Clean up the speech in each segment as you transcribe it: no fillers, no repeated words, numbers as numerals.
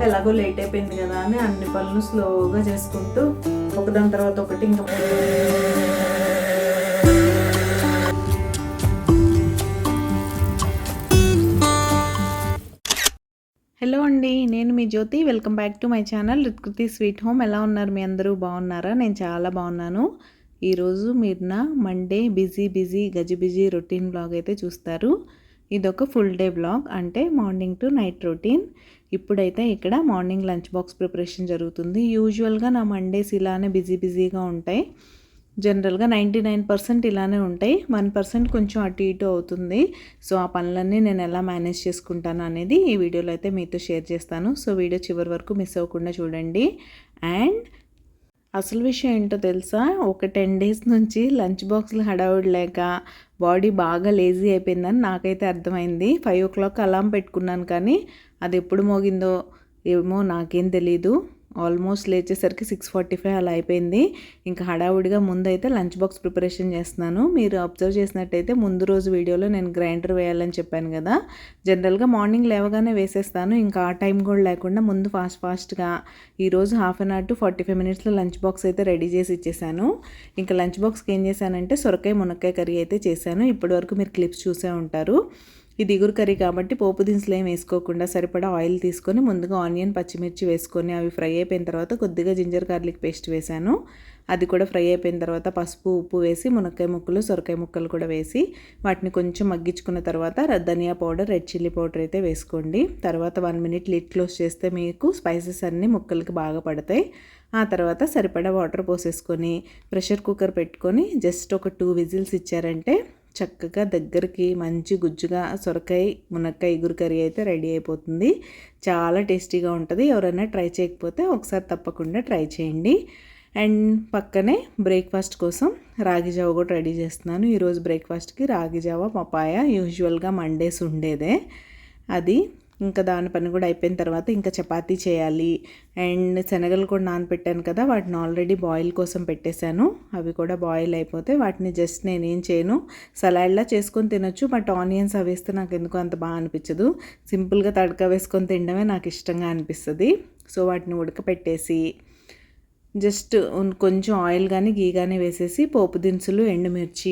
ఎలాగో లేట్ అయిపోయింది కదా అని అన్ని పనులు స్లోగా చేసుకుంటూ ఒకదాని తర్వాత ఒకటి ఇంకా హలో అండి, నేను మీ Jyothi. Welcome back to my channel Rithkruthi Sweet Home. ఎలా ఉన్నారు మీ అందరూ? బాగున్నారా? నేను చాలా బాగున్నాను. ఈరోజు మీరు నా మండే బిజీ గజిబిజీ రొటీన్ బ్లాగ్ అయితే చూస్తారు. ఇదొక ఫుల్ డే బ్లాగ్, అంటే మార్నింగ్ టు నైట్ రొటీన్. ఇప్పుడైతే ఇక్కడ మార్నింగ్ లంచ్ బాక్స్ ప్రిపరేషన్ జరుగుతుంది. యూజువల్గా నా మండేస్ ఇలానే బిజీగా ఉంటాయి. జనరల్గా 99% ఇలానే ఉంటాయి. 1% కొంచెం అటు ఇటు అవుతుంది. సో ఆ పనులన్నీ నేను ఎలా మేనేజ్ చేసుకుంటాను అనేది ఈ వీడియోలో అయితే మీతో షేర్ చేస్తాను. సో వీడియో చివరి వరకు మిస్ అవ్వకుండా చూడండి. అండ్ అసలు విషయం ఏంటో తెలుసా, ఒక 10 days నుంచి లంచ్ బాక్స్లు హడావుడి లేక బాడీ బాగా లేజీ అయిపోయిందని నాకైతే అర్థమైంది. 5 o'clock అలారం పెట్టుకున్నాను, కానీ అది ఎప్పుడు మోగిందో ఏమో నాకేం తెలీదు. ఆల్మోస్ట్ లేచేసరికి 6:45 అలా అయిపోయింది. ఇంకా హడావుడిగా ముందైతే లంచ్ బాక్స్ ప్రిపరేషన్ చేస్తున్నాను. మీరు అబ్జర్వ్ చేసినట్టయితే ముందు రోజు వీడియోలో నేను గ్రైండర్ వేయాలని చెప్పాను కదా. జనరల్గా మార్నింగ్ లేవగానే వేసేస్తాను, ఇంకా ఆ టైం కూడా లేకుండా ముందు ఫాస్ట్గా ఈరోజు 1/2 hour to 45 minutesలో లంచ్ బాక్స్ అయితే రెడీ చేసి ఇచ్చేసాను. ఇంకా లంచ్ బాక్స్కి ఏం చేశానంటే సొరకాయ మునక్కాయ కర్రీ అయితే చేశాను. ఇప్పటివరకు మీరు క్లిప్స్ చూసే ఉంటారు. ఇది ఇగురు కర్రీ కాబట్టి పోపు దినుసులు ఏం వేసుకోకుండా సరిపడా ఆయిల్ తీసుకొని ముందుగా ఆనియన్ పచ్చిమిర్చి వేసుకొని అవి ఫ్రై అయిపోయిన తర్వాత కొద్దిగా జింజర్ గార్లిక్ పేస్ట్ వేశాను. అది కూడా ఫ్రై అయిపోయిన తర్వాత పసుపు ఉప్పు వేసి మునక్కాయ ముక్కలు సొరకాయ ముక్కలు కూడా వేసి వాటిని కొంచెం మగ్గించుకున్న తర్వాత ధనియా పౌడర్ రెడ్ చిల్లీ పౌడర్ అయితే వేసుకోండి. తర్వాత 1 minute లిడ్ క్లోజ్ చేస్తే మీకు స్పైసెస్ అన్నీ ముక్కలకి బాగా పడతాయి. ఆ తర్వాత సరిపడా వాటర్ పోసేసుకొని ప్రెషర్ కుక్కర్ పెట్టుకొని జస్ట్ ఒక 2 whistles ఇచ్చారంటే చక్కగా దగ్గరికి మంచి గుజ్జుగా సొరకాయ మునక్కాయ ఇగురు కర్రీ అయితే రెడీ అయిపోతుంది. చాలా టేస్టీగా ఉంటుంది. ఎవరైనా ట్రై చేయకపోతే ఒకసారి తప్పకుండా ట్రై చేయండి. అండ్ పక్కనే బ్రేక్ఫాస్ట్ కోసం రాగి జావ కూడా రెడీ చేస్తున్నాను. ఈరోజు బ్రేక్ఫాస్ట్కి రాగి జావ పపాయ యూజువల్గా మండేస్ ఉండేదే అది. ఇంకా దాని పని కూడా అయిపోయిన తర్వాత ఇంకా చపాతీ చేయాలి. అండ్ శనగలు కూడా నానపెట్టాను కదా, వాటిని ఆల్రెడీ బాయిల్ కోసం పెట్టేశాను. అవి కూడా బాయిల్ అయిపోతే వాటిని జస్ట్ నేనేం చేయను, సలాడ్లా చేసుకొని తినొచ్చు. బట్ ఆనియన్స్ అవి వేస్తే నాకు ఎందుకు అంత బాగా అనిపించదు. సింపుల్గా తడక వేసుకొని తినడమే నాకు ఇష్టంగా అనిపిస్తుంది. సో వాటిని ఉడకపెట్టేసి జస్ట్ కొంచెం ఆయిల్ కానీ గీ కానీ వేసేసి పోపు దినుసులు ఎండుమిర్చి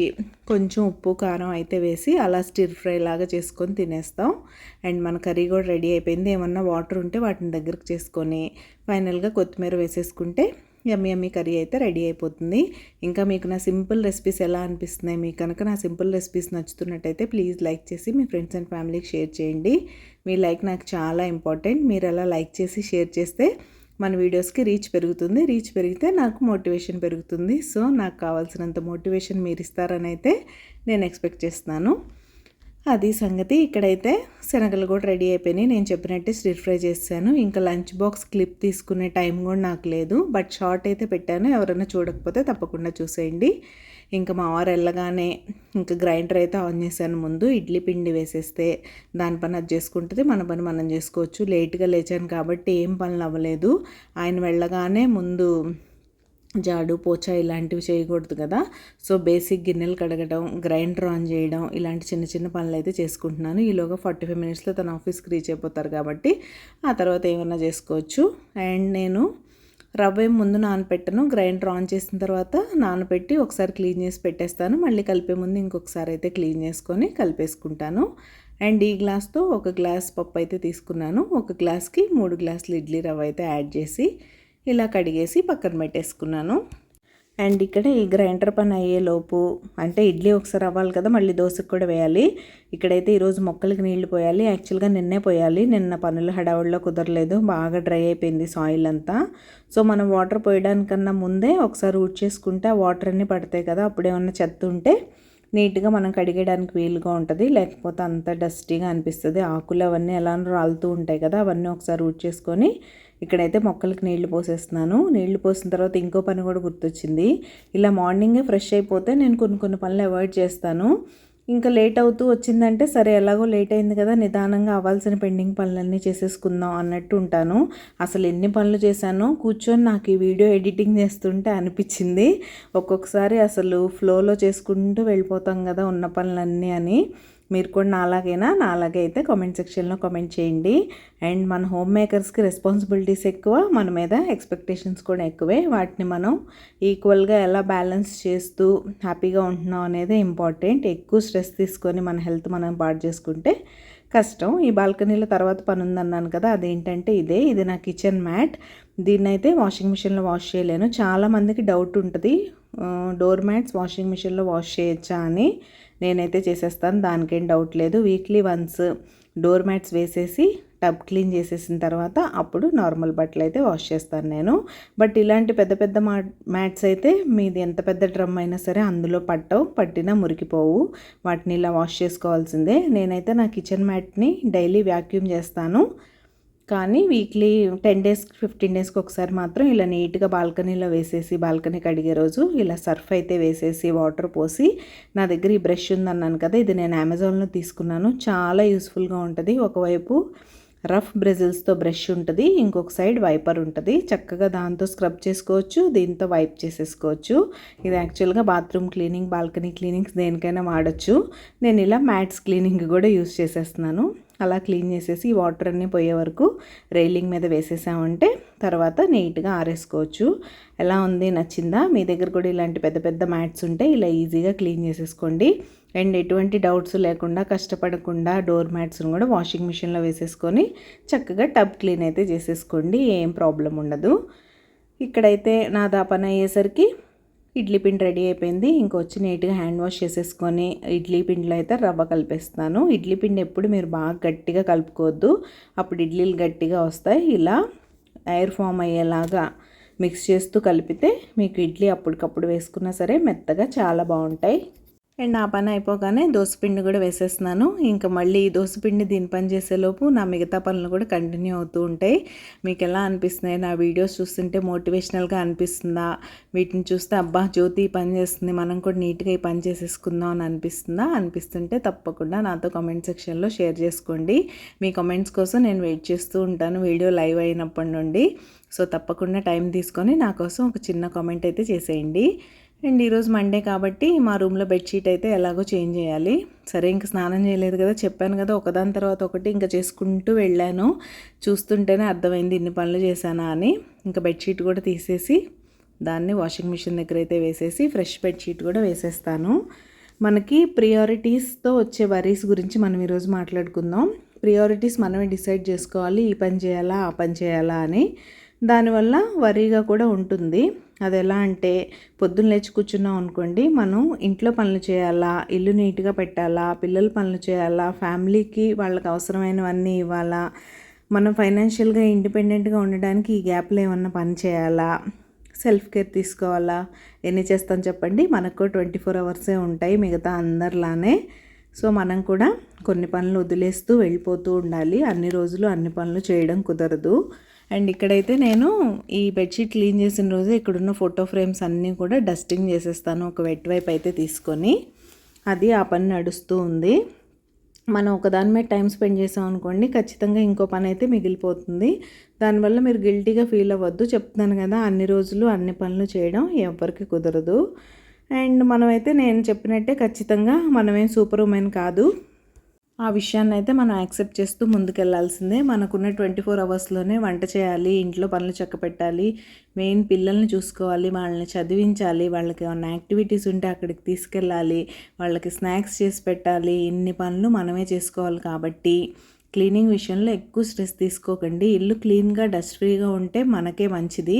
కొంచెం ఉప్పు కారం అయితే వేసి అలా స్టిర్ ఫ్రై లాగా చేసుకొని తినేస్తాం. అండ్ మన కర్రీ కూడా రెడీ అయిపోయింది. ఏమన్నా వాటర్ ఉంటే వాటిని దగ్గరకు చేసుకొని ఫైనల్గా కొత్తిమీర వేసేసుకుంటే యమ్మీ కర్రీ అయితే రెడీ అయిపోతుంది. ఇంకా మీకు నా సింపుల్ రెసిపీస్ ఎలా అనిపిస్తున్నాయి? మీకు కనుక నా సింపుల్ రెసిపీస్ నచ్చుతున్నట్టయితే ప్లీజ్ లైక్ చేసి మీ ఫ్రెండ్స్ అండ్ ఫ్యామిలీకి షేర్ చేయండి. మీ లైక్ నాకు చాలా ఇంపార్టెంట్. మీరు అలా లైక్ చేసి షేర్ చేస్తే మన వీడియోస్కి రీచ్ పెరుగుతుంది. రీచ్ పెరిగితే నాకు మోటివేషన్ పెరుగుతుంది. సో నాకు కావాల్సినంత మోటివేషన్ మీరు ఇస్తారని అయితే నేను ఎక్స్పెక్ట్ చేస్తున్నాను. అది సంగతి. ఇక్కడైతే శనగలు కూడా రెడీ అయిపోయినాయి. నేను చెప్పినట్టే స్టిర్ ఫ్రై చేశాను. ఇంకా లంచ్ బాక్స్ క్లిప్ తీసుకునే టైం కూడా నాకు లేదు, బట్ షార్ట్ అయితే పెట్టాను. ఎవరైనా చూడకపోతే తప్పకుండా చూసేయండి. ఇంకా మా వారు వెళ్ళగానే ఇంకా గ్రైండర్ అయితే ఆన్ చేశాను. ముందు ఇడ్లీ పిండి వేసేస్తే దాని పని అది చేసుకుంటుంది, మన పని మనం చేసుకోవచ్చు. లేట్గా లేచాను కాబట్టి ఏం పనులు అవ్వలేదు. ఆయన వెళ్ళగానే ముందు జాడు పోచా ఇలాంటివి చేయకూడదు కదా. సో బేసిక్ గిన్నెలు కడగడం, గ్రైండర్ ఆన్ చేయడం, ఇలాంటి చిన్న పనులు అయితే చేసుకుంటున్నాను. ఈలోగా 45 minutesలో తన ఆఫీస్కి రీచ్ అయిపోతారు కాబట్టి ఆ తర్వాత ఏమన్నా చేసుకోవచ్చు. అండ్ నేను రవ్వ ముందు నానపెట్టను, గ్రైండర్ ఆన్ చేసిన తర్వాత నానపెట్టి ఒకసారి క్లీన్ చేసి పెట్టేస్తాను. మళ్ళీ కలిపే ముందు ఇంకొకసారి అయితే క్లీన్ చేసుకొని కలిపేసుకుంటాను. అండ్ ఈ గ్లాస్తో 1 glass పప్పు అయితే తీసుకున్నాను. 1 glassకి 3 glasses ఇడ్లీ రవ్వ అయితే యాడ్ చేసి ఇలా కడిగేసి పక్కన పెట్టేసుకున్నాను. అండ్ ఇక్కడ ఈ గ్రైండర్ పని అయ్యేలోపు, అంటే ఇడ్లీ ఒకసారి అవ్వాలి కదా, మళ్ళీ దోశకు కూడా వేయాలి. ఇక్కడైతే ఈరోజు మొక్కలకి నీళ్లు పోయాలి. యాక్చువల్గా నిన్నే పోయాలి, నిన్న పనులు హడావుడిలో కుదరలేదు. బాగా డ్రై అయిపోయింది సాయిల్ అంతా. సో మనం వాటర్ పోయడానికన్నా ముందే ఒకసారి ఊడ్ చేసుకుంటే ఆ వాటర్ అన్నీ పడతాయి కదా, అప్పుడేమన్నా చెత్త ఉంటే నీట్గా మనం కడిగేయడానికి వీలుగా ఉంటుంది. లేకపోతే అంత డస్టీగా అనిపిస్తుంది. ఆకులు అవన్నీ ఎలా రాలుతూ ఉంటాయి కదా, అవన్నీ ఒకసారి ఊడ్ చేసుకొని ఇక్కడైతే మొక్కలకి నీళ్లు పోసేస్తున్నాను. నీళ్లు పోసిన తర్వాత ఇంకో పని కూడా గుర్తొచ్చింది. ఇలా మార్నింగే ఫ్రెష్ అయిపోతే నేను కొన్ని పనులు అవాయిడ్ చేస్తాను. ఇంకా లేట్ అవుతూ వచ్చిందంటే సరే ఎలాగో లేట్ అయింది కదా, నిదానంగా అవ్వాల్సిన పెండింగ్ పనులన్నీ చేసేసుకుందాం అన్నట్టు ఉంటాను. అసలు ఎన్ని పనులు చేశానో కూర్చొని నాకు ఈ వీడియో ఎడిటింగ్ చేస్తుంటే అనిపించింది. ఒక్కొక్కసారి అసలు ఫ్లోలో చేసుకుంటూ వెళ్ళిపోతాం కదా ఉన్న పనులన్నీ అని. మీరు కూడా నాలాగే అయితే కామెంట్ సెక్షన్లో కామెంట్ చేయండి. అండ్ మన హోమ్ మేకర్స్కి రెస్పాన్సిబిలిటీస్ ఎక్కువ, మన మీద ఎక్స్పెక్టేషన్స్ కూడా ఎక్కువే. వాటిని మనం ఈక్వల్గా ఎలా బ్యాలెన్స్ చేస్తూ హ్యాపీగా ఉంటున్నాం అనేది ఇంపార్టెంట్. ఎక్కువ స్ట్రెస్ తీసుకొని మన హెల్త్ మనం పాడు చేసుకుంటే కష్టం. ఈ బాల్కనీలో తర్వాత పని ఉందన్నాను కదా, అదేంటంటే ఇది నా కిచెన్ మ్యాట్. దీన్నైతే వాషింగ్ మిషన్లో వాష్ చేయలేను. చాలామందికి డౌట్ ఉంటుంది, డోర్ మ్యాట్స్ వాషింగ్ మిషన్లో వాష్ చేయొచ్చా అని. నేనైతే చేసేస్తాను, దానికేం డౌట్ లేదు. వీక్లీ వన్స్ డోర్ మ్యాట్స్ వేసేసి టబ్ క్లీన్ చేసేసిన తర్వాత అప్పుడు నార్మల్ బట్టలు అయితే వాష్ చేస్తాను నేను. బట్ ఇలాంటి పెద్ద మ్యాట్స్ అయితే మీది ఎంత పెద్ద డ్రమ్ అయినా సరే అందులో పట్టినా మురికిపోవు. వాటిని ఇలా వాష్ చేసుకోవాల్సిందే. నేనైతే నా కిచెన్ మ్యాట్ని డైలీ వ్యాక్యూమ్ చేస్తాను. కానీ వీక్లీ 10 days 15 daysకి ఒకసారి మాత్రం ఇలా నీట్గా బాల్కనీలో వేసేసి, బాల్కనీ కడిగే రోజు ఇలా సర్ఫ్ అయితే వేసేసి వాటర్ పోసి, నా దగ్గర ఈ బ్రష్ ఉందన్నాను కదా, ఇది నేను అమెజాన్లో తీసుకున్నాను. చాలా యూస్ఫుల్గా ఉంటుంది. ఒకవైపు రఫ్ బ్రెజిల్స్తో బ్రష్ ఉంటుంది, ఇంకొక సైడ్ వైపర్ ఉంటుంది. చక్కగా దాంతో స్క్రబ్ చేసుకోవచ్చు, దీంతో వైప్ చేసేసుకోవచ్చు. ఇది యాక్చువల్గా బాత్రూమ్ క్లీనింగ్, బాల్కనీ క్లీనింగ్స్ దేనికైనా వాడచ్చు. నేను ఇలా మ్యాట్స్ క్లీనింగ్ కూడా యూస్ చేసేస్తున్నాను. అలా క్లీన్ చేసేసి ఈ వాటర్ అన్నీ పోయే వరకు రైలింగ్ మీద వేసేసామంటే తర్వాత నీట్గా ఆరేసుకోవచ్చు. ఎలా ఉంది, నచ్చిందా? మీ దగ్గర కూడా ఇలాంటి పెద్ద మ్యాట్స్ ఉంటే ఇలా ఈజీగా క్లీన్ చేసేసుకోండి. అండ్ ఎటువంటి డౌట్స్ లేకుండా, కష్టపడకుండా డోర్ మ్యాట్స్ని కూడా వాషింగ్ మిషన్లో వేసేసుకొని చక్కగా టబ్ క్లీన్ అయితే చేసేసుకోండి, ఏం ప్రాబ్లం ఉండదు. ఇక్కడైతే నా పని అయ్యేసరికి ఇడ్లీ పిండి రెడీ అయిపోయింది. ఇంకొచ్చి నీట్గా హ్యాండ్ వాష్ చేసేసుకొని ఇడ్లీ పిండిలో అయితే రవ్వ కలిపేస్తాను. ఇడ్లీ పిండి ఎప్పుడు మీరు బాగా గట్టిగా కలుపుకోవద్దు, అప్పుడు ఇడ్లీలు గట్టిగా వస్తాయి. ఇలా ఎయిర్ ఫామ్ అయ్యేలాగా మిక్స్ చేస్తూ కలిపితే మీకు ఇడ్లీ అప్పటికప్పుడు వేసుకున్నా సరే మెత్తగా చాలా బాగుంటాయి. అండ్ ఆ పని అయిపోగానే దోసపిండి కూడా వేసేస్తున్నాను. ఇంకా మళ్ళీ దోసపిండి దీని పని చేసేలోపు నా మిగతా పనులు కూడా కంటిన్యూ అవుతూ ఉంటాయి. మీకు ఎలా అనిపిస్తున్నాయి నా వీడియోస్ చూస్తుంటే? మోటివేషనల్గా అనిపిస్తుందా? వీటిని చూస్తే అబ్బా జ్యోతి పని చేస్తుంది, మనం కూడా నీట్గా ఈ పని చేసేసుకుందాం అని అనిపిస్తుందా? అనిపిస్తుంటే తప్పకుండా నాతో కామెంట్ సెక్షన్లో షేర్ చేసుకోండి. మీ కామెంట్స్ కోసం నేను వెయిట్ చేస్తూ ఉంటాను వీడియో లైవ్ అయినప్పటి నుండి. సో తప్పకుండా టైం తీసుకొని నా కోసం ఒక చిన్న కామెంట్ అయితే చేసేయండి. అండ్ ఈరోజు మండే కాబట్టి మా రూమ్లో బెడ్షీట్ అయితే ఎలాగో చేంజ్ చేయాలి. సరే ఇంక స్నానం చేయలేదు కదా, చెప్పాను కదా, ఒకదాని తర్వాత ఒకటి ఇంకా చేసుకుంటూ వెళ్ళాను. చూస్తుంటేనే అర్థమైంది ఇన్ని పనులు చేశానా అని. ఇంకా బెడ్షీట్ కూడా తీసేసి దాన్ని వాషింగ్ మిషన్ దగ్గర అయితే వేసేసి ఫ్రెష్ బెడ్షీట్ కూడా వేసేస్తాను. మనకి ప్రియారిటీస్తో వచ్చే వరీస్ గురించి మనం ఈరోజు మాట్లాడుకుందాం. ప్రియారిటీస్ మనమే డిసైడ్ చేసుకోవాలి, ఈ పని చేయాలా ఆ పని చేయాలా అని. దానివల్ల వరీగా కూడా ఉంటుంది. అది ఎలా అంటే, పొద్దున్న లేచి కూర్చున్నాం అనుకోండి, మనం ఇంట్లో పనులు చేయాలా, ఇల్లు నీట్గా పెట్టాలా, పిల్లల పనులు చేయాలా, ఫ్యామిలీకి వాళ్ళకి అవసరమైనవన్నీ ఇవ్వాలా, మనం ఫైనాన్షియల్గా ఇండిపెండెంట్గా ఉండడానికి ఈ గ్యాప్లో ఏమన్నా పని చేయాలా, సెల్ఫ్ కేర్ తీసుకోవాలా, ఎన్ని చేస్తాం చెప్పండి? మనకు 24 hours ఉంటాయి మిగతా అందరిలానే. సో మనం కూడా కొన్ని పనులు వదిలేస్తూ వెళ్ళిపోతూ ఉండాలి. అన్ని రోజులు అన్ని పనులు చేయడం కుదరదు. అండ్ ఇక్కడైతే నేను ఈ బెడ్షీట్ క్లీన్ చేసిన రోజు ఇక్కడున్న ఫోటో ఫ్రేమ్స్ అన్నీ కూడా డస్టింగ్ చేసేస్తాను, ఒక వెట్ వైప్ అయితే తీసుకొని. అది ఆ పని నడుస్తూ ఉంది. మనం ఒకదాని మీద టైం స్పెండ్ చేసాం అనుకోండి, ఖచ్చితంగా ఇంకో పని అయితే మిగిలిపోతుంది. దానివల్ల మీరు గిల్టీగా ఫీల్ అవ్వద్దు. చెప్తున్నాను కదా, అన్ని రోజులు అన్ని పనులు చేయడం ఎవరికి కుదరదు. అండ్ మనమైతే నేను చెప్పినట్టే ఖచ్చితంగా మనమేం సూపర్ ఉమెన్ కాదు. ఆ విషయాన్ని అయితే మనం యాక్సెప్ట్ చేస్తూ ముందుకెళ్లాల్సిందే. మనకున్న 24 hours వంట చేయాలి, ఇంట్లో పనులు చక్కపెట్టాలి, మెయిన్ పిల్లల్ని చూసుకోవాలి, వాళ్ళని చదివించాలి, వాళ్ళకి ఏమైనా యాక్టివిటీస్ ఉంటే అక్కడికి తీసుకెళ్ళాలి, వాళ్ళకి స్నాక్స్ చేసి పెట్టాలి. ఇన్ని పనులు మనమే చేసుకోవాలి. కాబట్టి క్లీనింగ్ విషయంలో ఎక్కువ స్ట్రెస్ తీసుకోకండి. ఇల్లు క్లీన్గా డస్ట్ ఫ్రీగా ఉంటే మనకే మంచిది.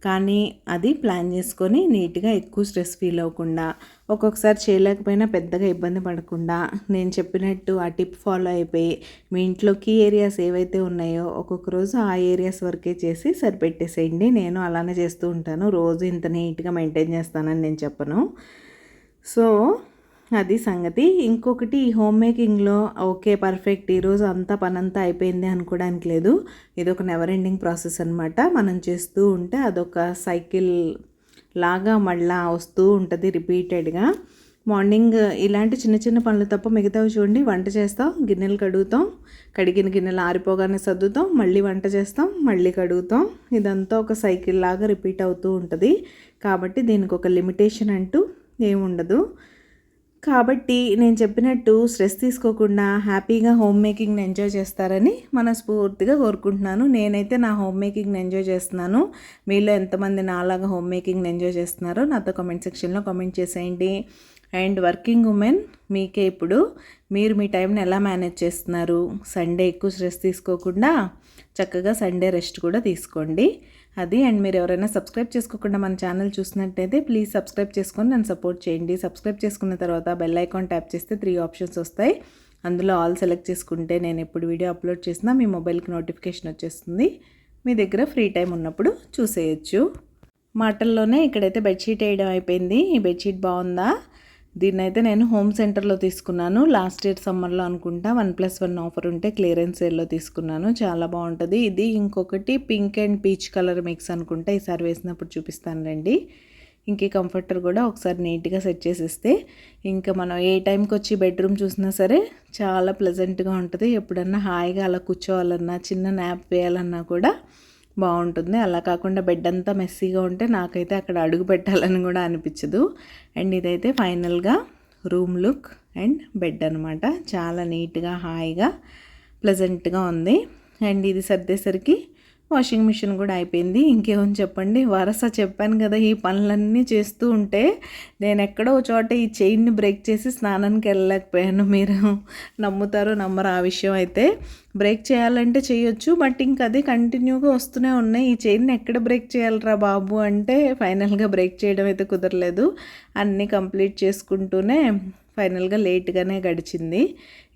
కానీ అది ప్లాన్ చేసుకొని నీట్గా ఎక్కువ స్ట్రెస్ ఫీల్ అవ్వకుండా, ఒక్కొక్కసారి చేయలేకపోయినా పెద్దగా ఇబ్బంది పడకుండా నేను చెప్పినట్టు ఆ టిప్ ఫాలో అయిపోయి మీ ఇంట్లో కీ ఏరియాస్ ఏవైతే ఉన్నాయో ఒక్కొక్క రోజు ఆ ఏరియాస్ వరకే చేసి సరిపెట్టేసేయండి. నేను అలానే చేస్తూ ఉంటాను. రోజు ఇంత నీట్గా మెయింటైన్ చేస్తానని నేను చెప్పను. సో అది సంగతి. ఇంకొకటి ఈ హోమ్ మేకింగ్లో ఓకే పర్ఫెక్ట్ ఈరోజు అంతా పనంతా అయిపోయింది అనుకోవడానికి లేదు. ఇది ఒక నెవర్ ఎండింగ్ ప్రాసెస్ అనమాట. మనం చేస్తూ ఉంటే అదొక సైకిల్ లాగా మళ్ళా వస్తూ ఉంటుంది రిపీటెడ్గా. మార్నింగ్ ఇలాంటి చిన్న చిన్న పనులు తప్ప మిగతావి చూడండి, వంట చేస్తాం, గిన్నెలు కడుగుతాం, కడిగిన గిన్నెలు ఆరిపోగానే సర్దుతాం, మళ్ళీ వంట చేస్తాం, మళ్ళీ కడుగుతాం. ఇదంతా ఒక సైకిల్ లాగా రిపీట్ అవుతూ ఉంటుంది. కాబట్టి దీనికి ఒక లిమిటేషన్ అంటూ ఏముండదు. కాబట్టి నేను చెప్పినట్టు స్ట్రెస్ తీసుకోకుండా హ్యాపీగా హోమ్ మేకింగ్ని ఎంజాయ్ చేస్తారని మనస్ఫూర్తిగా కోరుకుంటున్నాను. నేనైతే నా హోమ్ మేకింగ్ని ఎంజాయ్ చేస్తున్నాను. మీలో ఎంతమంది నాలాగా హోమ్ మేకింగ్ని ఎంజాయ్ చేస్తున్నారో నాతో కామెంట్ సెక్షన్లో కామెంట్ చేసేయండి. అండ్ వర్కింగ్ ఉమెన్ మీకే ఇప్పుడు మీరు మీ టైంని ఎలా మేనేజ్ చేస్తున్నారు? సండే ఎక్కువ స్ట్రెస్ తీసుకోకుండా చక్కగా సండే రెస్ట్ కూడా తీసుకోండి. అది. అండ్ మీరు ఎవరైనా సబ్స్క్రైబ్ చేసుకోకుండా మన ఛానల్ చూసినట్టయితే ప్లీజ్ సబ్స్క్రైబ్ చేసుకొని నన్ను సపోర్ట్ చేయండి. సబ్స్క్రైబ్ చేసుకున్న తర్వాత బెల్ ఐకాన్ ట్యాప్ చేస్తే 3 ఆప్షన్స్ వస్తాయి. అందులో ఆల్ సెలెక్ట్ చేసుకుంటే నేను ఎప్పుడు వీడియో అప్లోడ్ చేసినా మీ మొబైల్కి నోటిఫికేషన్ వచ్చేస్తుంది. మీ దగ్గర ఫ్రీ టైం ఉన్నప్పుడు చూసేయచ్చు. మాటల్లోనే ఇక్కడైతే బెడ్షీట్ వేయడం అయిపోయింది. ఈ బెడ్షీట్ బాగుందా? దీన్నైతే నేను హోమ్ సెంటర్లో తీసుకున్నాను. లాస్ట్ ఇయర్ సమ్మర్లో అనుకుంటా 1+1 ఆఫర్ ఉంటే క్లియరెన్స్ సేల్లో తీసుకున్నాను. చాలా బాగుంటుంది ఇది. ఇంకొకటి pink and peach colour mix అనుకుంటా, ఈసారి వేసినప్పుడు చూపిస్తాను రండి. ఇంక కంఫర్టర్ కూడా ఒకసారి నీట్గా సెట్ చేసేస్తే ఇంకా మనం ఏ టైంకి వచ్చి బెడ్రూమ్ చూసినా సరే చాలా ప్లెజెంట్గా ఉంటుంది. ఎప్పుడన్నా హాయిగా అలా కూర్చోవాలన్నా, చిన్న న్యాప్ వేయాలన్నా కూడా బాగుంటుంది. అలా కాకుండా బెడ్ అంతా మెస్సీగా ఉంటే నాకైతే అక్కడ అడుగు పెట్టాలని కూడా అనిపించదు. అండ్ ఇదైతే ఫైనల్గా రూమ్ లుక్ అండ్ బెడ్ అనమాట. చాలా నీట్గా హాయిగా ప్లెజెంట్గా ఉంది. అండ్ ఇది సర్దేసరికి వాషింగ్ మిషన్ కూడా అయిపోయింది. ఇంకేమని చెప్పండి, వరస చెప్పాను కదా, ఈ పనులన్నీ చేస్తూ ఉంటే నేను ఎక్కడో చోట ఈ చైన్ని బ్రేక్ చేసి స్నానానికి వెళ్ళలేకపోయాను. మీరు నమ్ముతారో నమ్మరు ఆ విషయం అయితే. బ్రేక్ చేయాలంటే చేయొచ్చు, బట్ ఇంక అది కంటిన్యూగా వస్తూనే ఉన్నాయి. ఈ చైన్ని ఎక్కడ బ్రేక్ చేయాలరా బాబు అంటే ఫైనల్గా బ్రేక్ చేయడం అయితే కుదరలేదు. అన్నీ కంప్లీట్ చేసుకుంటూనే ఫైనల్గా లేట్గానే గడిచింది.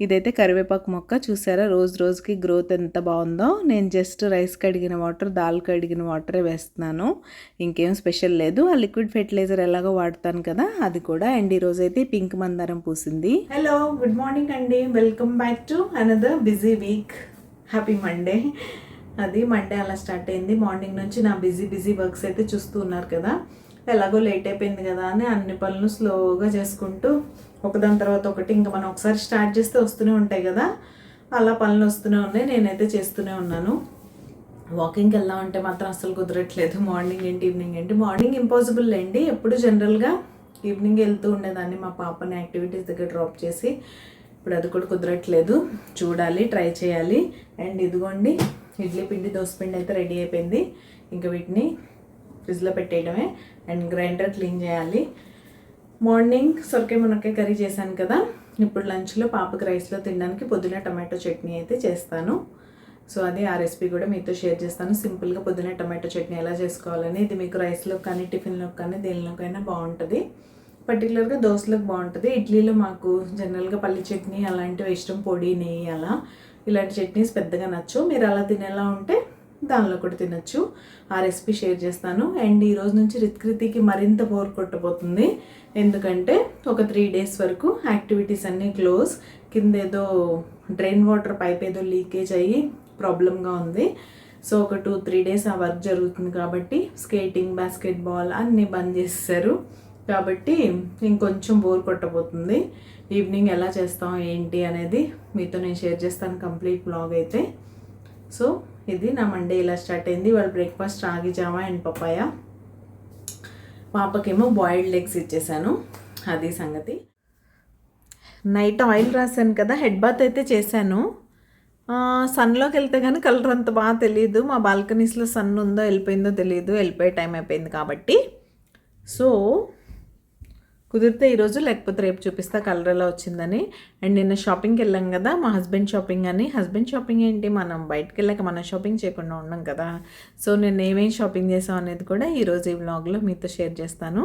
ఇదైతే కరివేపాకు మొక్క చూసారా, రోజు రోజుకి గ్రోత్ ఎంత బాగుందో. నేను జస్ట్ రైస్ కడిగిన వాటర్, దాల్ కడిగిన వాటరే వేస్తున్నాను, ఇంకేం స్పెషల్ లేదు. ఆ లిక్విడ్ ఫెర్టిలైజర్ ఎలాగో వాడతాను కదా అది కూడా. అండ్ ఈరోజు అయితే పింక్ మందారం పూసింది. హలో, గుడ్ మార్నింగ్ అండి, welcome back to another busy week. Happy Monday. అది మండే అలా స్టార్ట్ అయింది. మార్నింగ్ నుంచి నా బిజీ వర్క్స్ అయితే చూస్తూ ఉన్నారు కదా. ఎలాగో లేట్ అయిపోయింది కదా అని అన్ని పనులు స్లోగా చేసుకుంటూ ఒకదాని తర్వాత ఒకటి ఇంకా మనం ఒకసారి స్టార్ట్ చేస్తే వస్తూనే ఉంటాయి కదా, అలా పనులు వస్తూనే ఉన్నాయి. నేనైతే చేస్తూనే ఉన్నాను. వాకింగ్కి వెళ్దామంటే మాత్రం అసలు కుదరట్లేదు. మార్నింగ్ ఏంటి ఈవినింగ్ ఏంటి. మార్నింగ్ ఇంపాసిబుల్ అండి, ఎప్పుడు జనరల్గా ఈవినింగ్ వెళ్తూ ఉండేదాన్ని మా పాపని యాక్టివిటీస్ దగ్గర డ్రాప్ చేసి. ఇప్పుడు అది కూడా కుదరట్లేదు, చూడాలి, ట్రై చేయాలి. అండ్ ఇదిగోండి ఇడ్లీ పిండి, దోశ పిండి అయితే రెడీ అయిపోయింది. ఇంకా వీటిని ఫ్రిడ్జ్లో పెట్టేయడమే. అండ్ గ్రైండర్ క్లీన్ చేయాలి. మార్నింగ్ సొరకాయ మునక్కాయ కర్రీ చేశాను కదా, ఇప్పుడు లంచ్లో పాపకి రైస్లో తినడానికి పొద్దున టమాటో చట్నీ అయితే చేస్తాను. సో అది ఆ రెసిపీ కూడా మీతో షేర్ చేస్తాను. సింపుల్గా పొద్దున టమాటో చట్నీ ఎలా చేసుకోవాలని. ఇది మీకు రైస్లో కానీ టిఫిన్లో కానీ దేనిలోకైనా బాగుంటుంది. పర్టికులర్గా దోశలోకి బాగుంటుంది. ఇడ్లీలో మాకు జనరల్గా పల్లి చట్నీ అలాంటివి ఇష్టం, పొడి, నెయ్యి అలా. ఇలాంటి చట్నీస్ పెద్దగా నచ్చు. మీరు అలా తినేలా ఉంటే దానిలో కూడా తినచ్చు. ఆ రెసిపీ షేర్ చేస్తాను. అండ్ ఈ రోజు నుంచి రిత్కృతికి మరింత బోర్ కొట్టబోతుంది. ఎందుకంటే ఒక 3 days వరకు యాక్టివిటీస్ అన్నీ క్లోజ్. కింద ఏదో డ్రైన్ వాటర్ పైప్ ఏదో లీకేజ్ అయ్యి ప్రాబ్లంగా ఉంది. సో ఒక 2-3 days ఆ వర్క్ జరుగుతుంది కాబట్టి స్కేటింగ్, బాస్కెట్బాల్ అన్నీ బంద్ చేసేసారు. కాబట్టి ఇంకొంచెం బోర్ కొట్టబోతుంది. ఈవినింగ్ ఎలా చేస్తాం ఏంటి అనేది మీతో నేను షేర్ చేస్తాను కంప్లీట్ బ్లాగ్ అయితే. సో ఇది నా మండే ఇలా స్టార్ట్ అయింది. వాళ్ళ breakfast ragi java and papaya. పాపకేమో బాయిల్డ్ ఎగ్స్ ఇచ్చేసాను. అది సంగతి. నైట్ ఆయిల్ రాశాను కదా, హెడ్ బాత్ అయితే చేశాను. సన్లోకి వెళ్తే కానీ కలర్ అంత బాగా తెలియదు. మా బాల్కనీస్లో సన్ ఉందో వెళ్ళిపోయిందో తెలియదు, వెళ్ళిపోయే టైం అయిపోయింది కాబట్టి. సో కుదిరితే ఈరోజు, లేకపోతే రేపు చూపిస్తా కలర్ ఎలా వచ్చిందని. అండ్ నిన్న షాపింగ్కి వెళ్ళాం కదా, మా హస్బెండ్ షాపింగ్ అని. హస్బెండ్ షాపింగ్ ఏంటి, మనం బయటకు వెళ్ళాక మనం షాపింగ్ చేయకుండా ఉన్నాం కదా. సో నేను ఏమేమి షాపింగ్ చేసాం అనేది కూడా ఈరోజు ఈ వ్లాగ్లో మీతో షేర్ చేస్తాను.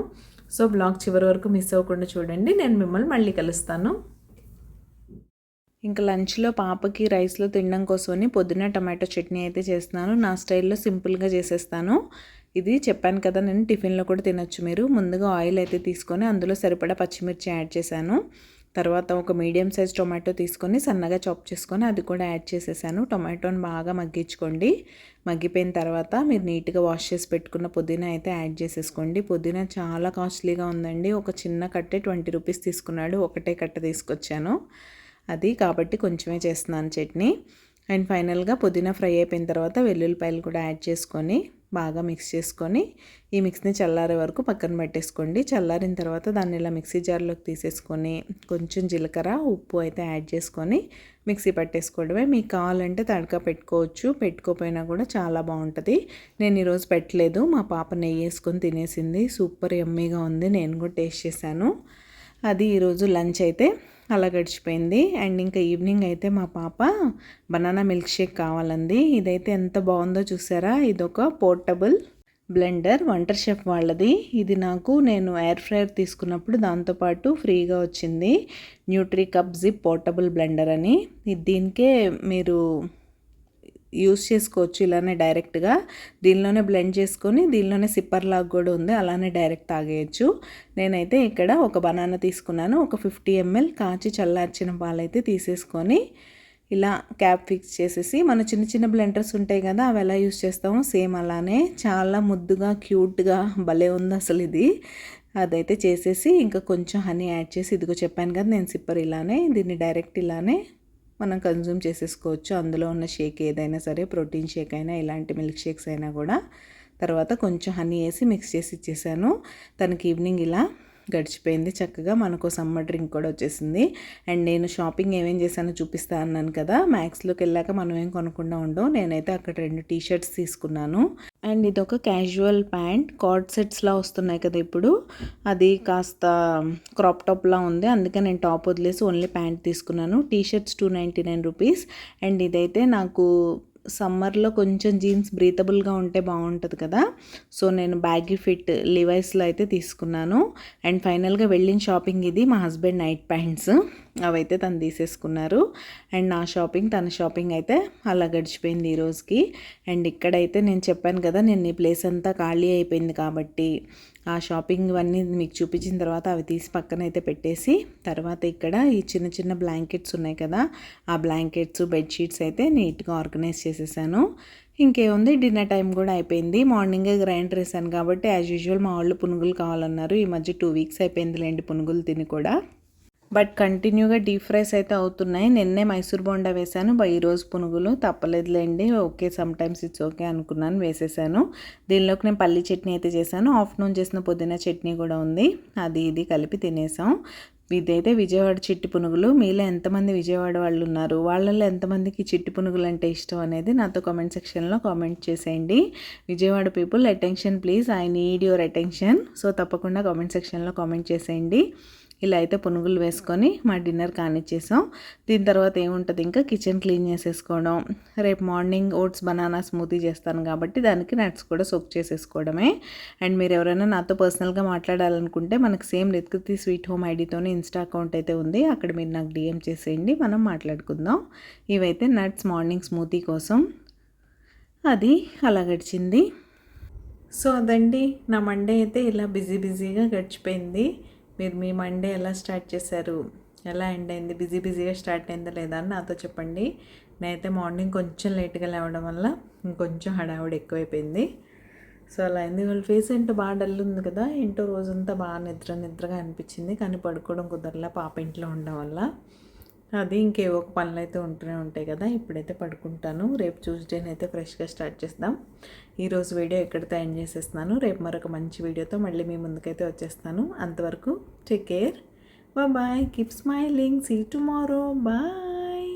సో బ్లాగ్ చివరి వరకు మిస్ అవ్వకుండా చూడండి. నేను మిమ్మల్ని మళ్ళీ కలుస్తాను. ఇంకా లంచ్లో పాపకి రైస్లో తినడం కోసమని పొద్దున్న టమాటో చట్నీ అయితే చేస్తున్నాను. నా స్టైల్లో సింపుల్గా చేసేస్తాను. ఇది చెప్పాను కదా, నేను టిఫిన్లో కూడా తినొచ్చు మీరు. ముందుగా ఆయిల్ అయితే తీసుకొని అందులో సరిపడా పచ్చిమిర్చి యాడ్ చేశాను. తర్వాత ఒక మీడియం సైజ్ టొమాటో తీసుకొని సన్నగా చాప్ చేసుకొని అది కూడా యాడ్ చేసేసాను. టొమాటోని బాగా మగ్గించుకోండి. మగ్గిపోయిన తర్వాత మీరు నీట్గా వాష్ చేసి పెట్టుకున్న పుదీనా అయితే యాడ్ చేసేసుకోండి. పుదీనా చాలా కాస్ట్లీగా ఉందండి. ఒక చిన్న కట్టే 20 రూపీస్ తీసుకున్నాడు. ఒకటే కట్ట తీసుకొచ్చాను. అది కాబట్టి కొంచెమే చేస్తున్నాను చట్నీ. అండ్ ఫైనల్గా పుదీనా ఫ్రై అయిపోయిన తర్వాత వెల్లుల్లిపాయలు కూడా యాడ్ చేసుకొని బాగా మిక్స్ చేసుకొని ఈ మిక్స్ని చల్లారే వరకు పక్కన పెట్టేసుకోండి. చల్లారిన తర్వాత దాన్ని ఇలా మిక్సీ జార్లోకి తీసేసుకొని కొంచెం జీలకర్ర ఉప్పు అయితే యాడ్ చేసుకొని మిక్సీ పట్టేసుకోవడమే. మీకు కావాలంటే తడక పెట్టుకోవచ్చు, పెట్టుకోపోయినా కూడా చాలా బాగుంటుంది. నేను ఈరోజు పెట్టలేదు, మా పాప నెయ్యి వేసుకొని తినేసింది. సూపర్ యమ్మీగా ఉంది. నేను కూడా టేస్ట్ చేశాను. అది ఈరోజు లంచ్ అయితే అలా గడిచిపోయింది. అండ్ ఇంకా ఈవినింగ్ అయితే మా పాప బనానా మిల్క్ షేక్ కావాలంది. ఇదైతే ఎంత బాగుందో చూసారా. ఇదొక పోర్టబుల్ బ్లెండర్, వంటర్ షెఫ్ వాళ్ళది. ఇది నేను ఎయిర్ ఫ్రైయర్ తీసుకున్నప్పుడు దాంతోపాటు ఫ్రీగా వచ్చింది. Nutri cup zip portable blender అని. దీనికే మీరు యూస్ చేసుకోవచ్చు ఇలానే డైరెక్ట్గా. దీనిలోనే బ్లెండ్ చేసుకొని దీనిలోనే సిప్పర్ లాగా కూడా ఉంది, అలానే డైరెక్ట్ తాగేయచ్చు. నేనైతే ఇక్కడ ఒక బనానా తీసుకున్నాను. ఒక 50 ml కాచి చల్లార్చిన పాలైతే తీసేసుకొని ఇలా క్యాప్ ఫిక్స్ చేసేసి, మన చిన్న చిన్న బ్లెండర్స్ ఉంటాయి కదా, అవి ఎలా యూస్ చేస్తామో సేమ్ అలానే చాలా ముద్దుగా క్యూట్గా భలే ఉంది అసలు ఇది. అదైతే చేసేసి ఇంకా కొంచెం హనీ యాడ్ చేసి, ఇదిగో చెప్పాను కదా నేను సిప్పర్, ఇలానే దీన్ని డైరెక్ట్ ఇలానే మనం కన్జ్యూమ్ చేసేసుకోవచ్చు. అందులో ఉన్న షేక్ ఏదైనా సరే, ప్రోటీన్ షేక్ అయినా ఇలాంటి మిల్క్ షేక్స్ అయినా కూడా. తర్వాత కొంచెం హనీ వేసి మిక్స్ చేసి ఇచ్చేసాను. తనకి ఈవినింగ్ ఇలా గడిచిపోయింది చక్కగా. మనకు సమ్మర్ డ్రింక్ కూడా వచ్చేసింది. అండ్ నేను షాపింగ్ ఏమేం చేశానో చూపిస్తా అన్నాను కదా, మ్యాక్స్లోకి వెళ్ళాక మనం ఏం కొనకుండా ఉండవు. నేనైతే అక్కడ 2 టీ-షర్ట్స్ తీసుకున్నాను. అండ్ ఇదొక క్యాజువల్ ప్యాంట్, కార్డ్ సెట్స్లా వస్తున్నాయి కదా ఇప్పుడు, అది కాస్త క్రాప్ టాప్లా ఉంది. అందుకే నేను టాప్ వదిలేసి ఓన్లీ ప్యాంట్ తీసుకున్నాను. T shirts 299 rupees. అండ్ ఇదైతే నాకు సమ్మర్లో కొంచెం జీన్స్ బ్రీతబుల్గా ఉంటే బాగుంటుంది కదా, సో నేను బ్యాగీ ఫిట్ లివైస్లో అయితే తీసుకున్నాను. అండ్ ఫైనల్గా వెళ్ళిన షాపింగ్ ఇది. మా హస్బెండ్ నైట్ ప్యాంట్స్ అవైతే తను తీసేసుకున్నారు. అండ్ నా షాపింగ్, తన షాపింగ్ అయితే అలా గడిచిపోయింది ఈ రోజుకి. అండ్ ఇక్కడైతే నేను చెప్పాను కదా, నేను ఈ ప్లేస్ అంతా ఖాళీ అయిపోయింది కాబట్టి ఆ షాపింగ్ అన్నీ మీకు చూపించిన తర్వాత అవి తీసి పక్కన అయితే పెట్టేసి, తర్వాత ఇక్కడ ఈ చిన్న చిన్న బ్లాంకెట్స్ ఉన్నాయి కదా, ఆ బ్లాంకెట్స్ బెడ్షీట్స్ అయితే నీట్గా ఆర్గనైజ్ చేసేసాను. ఇంకేముంది, డిన్నర్ టైం కూడా అయిపోయింది. మార్నింగే గ్రైండర్ వేసాను కాబట్టి యాజ్ యూజువల్ మా వాళ్ళు పునుగులు కావాలన్నారు. ఈ మధ్య 2 వీక్స్ అయిపోయిందిలేండి పునుగులు తిని కూడా. బట్ కంటిన్యూగా డీప్ ఫ్రైస్ అయితే అవుతున్నాయి. నిన్నే మైసూర్ బోండా వేశాను, ఈరోజు పునుగులు. తప్పలేదులేండి, ఓకే సమ్టైమ్స్ ఇట్స్ ఓకే అనుకున్నాను, వేసేసాను. దీనిలోకి నేను పల్లి చట్నీ అయితే చేశాను. ఆఫ్టర్నూన్ చేసిన పుదీనా చట్నీ కూడా ఉంది, అది ఇది కలిపి తినేసాం. ఇదైతే విజయవాడ చిట్టి పునుగులు. మీలో ఎంతమంది విజయవాడ వాళ్ళు ఉన్నారు, వాళ్ళల్లో ఎంతమందికి చిట్టి పునుగులు అంటే ఇష్టం అనేది నాతో కామెంట్ సెక్షన్లో కామెంట్ చేసేయండి. Vijayawada people attention please, I need your attention. So తప్పకుండా కామెంట్ సెక్షన్లో కామెంట్ చేసేయండి. ఇలా అయితే పునుగులు వేసుకొని మా డిన్నర్ కానిచ్చేసాం. దీని తర్వాత ఏముంటుంది, ఇంకా కిచెన్ క్లీన్ చేసేసుకోవడం. రేపు మార్నింగ్ ఓట్స్ బనానా స్మూతీ చేస్తాను కాబట్టి దానికి నట్స్ కూడా సోక్ చేసేసుకోవడమే. అండ్ మీరు ఎవరైనా నాతో పర్సనల్గా మాట్లాడాలనుకుంటే మనకు సేమ్ రిత్కృతి స్వీట్ హోమ్ ఐడితోనే ఇన్స్టా అకౌంట్ అయితే ఉంది, అక్కడ మీరు నాకు DM చేసేయండి, మనం మాట్లాడుకుందాం. ఇవైతే నట్స్ మార్నింగ్ స్మూతీ కోసం. అది అలా గడిచింది. సో అదండి నా మండే అయితే ఇలా బిజీగా గడిచిపోయింది. మీరు మీ మండే ఎలా స్టార్ట్ చేశారు, ఎలా ఎండ్ అయింది, బిజీగా స్టార్ట్ అయిందా లేదా అని నాతో చెప్పండి. నేనైతే మార్నింగ్ కొంచెం లేట్గా లేవడం వల్ల ఇంకొంచెం హడావుడి ఎక్కువైపోయింది. సో అలా అయింది. వాళ్ళ ఫేస్ ఏంటో బాగా డల్ ఉంది కదా, ఏంటో రోజంతా బాగా నిద్రగా అనిపించింది, కానీ పడుకోవడం కుదరలా పాప ఇంట్లో ఉండడం వల్ల. అది ఇంకేవో పనులు అయితే ఉంటూనే ఉంటాయి కదా. ఇప్పుడైతే పడుకుంటాను. రేపు ట్యూస్డేనైతే ఫ్రెష్గా స్టార్ట్ చేద్దాం. ఈరోజు వీడియో ఎక్కడితో ఎండ్ చేసేస్తున్నాను. రేపు మరొక మంచి వీడియోతో మళ్ళీ మీ ముందుకైతే వచ్చేస్తాను. అంతవరకు take care, bye, keep smiling, see tomorrow, bye.